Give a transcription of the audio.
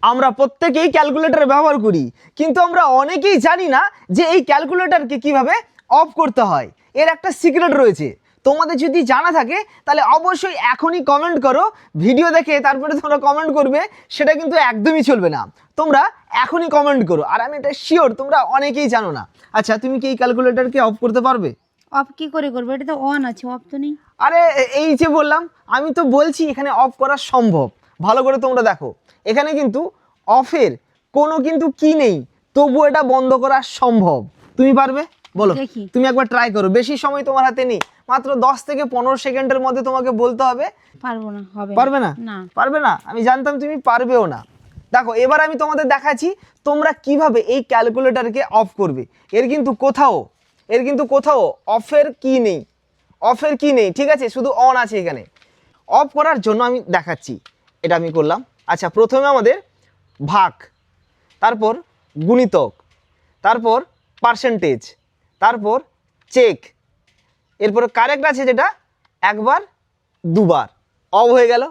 আমরা প্রত্যেকেই ক্যালকুলেটর ব্যবহার করি, কিন্তু আমরা অনেকেই জানি না যে এই ক্যালকুলেটরকে কিভাবে অফ করতে হয়। এর একটা সিক্রেট রয়েছে। তোমাদের যদি জানা থাকে তাহলে অবশ্যই এখনই কমেন্ট করো। ভিডিও দেখে তারপরে তোমরা কমেন্ট করবে সেটা কিন্তু একদমই চলবে না। তোমরা এখনই কমেন্ট করো, আর আমি এটা শিওর তোমরা অনেকেই জানো না। আচ্ছা, তুমি কি এই ক্যালকুলেটরকে অফ করতে পারবে? অফ কি করে করবো? এটা তো অন আছে, অফ তো নেই। আরে এই যে বললাম, আমি তো বলছি এখানে অফ করা সম্ভব। ভালো করে তোমরা দেখো, এখানে কিন্তু অফের কোনো কিন্তু কি নেই, তবু এটা বন্ধ করা সম্ভব। তুমি পারবে? বলো, দেখি। তুমি একবার ট্রাই করো। বেশি সময় তোমার হাতে নেই, মাত্র 10 থেকে 15 সেকেন্ডের মধ্যে তোমাকে বলতে হবে। পারবো না, হবে পারবে না? না। পারবে না? আমি জানতাম তুমি পারবেও না। দেখো, এবার আমি তোমাদের দেখাচ্ছি তোমরা কিভাবে এই ক্যালকুলেটরকে অফ করবে। এর কিন্তু কোথাও অফের কি নেই, অফের কি নেই, ঠিক আছে? শুধু অন আছে এখানে। অফ করার জন্য আমি দেখাচ্ছি, এটা আমি করলাম। আচ্ছা, প্রথমে আমাদের ভাগ, তারপর গুণিতক, তারপর পার্সেন্টেজ, তারপর চেক, এরপরে কারেক্ট আছে যেটা একবার দুবার অফ হয়ে গেল।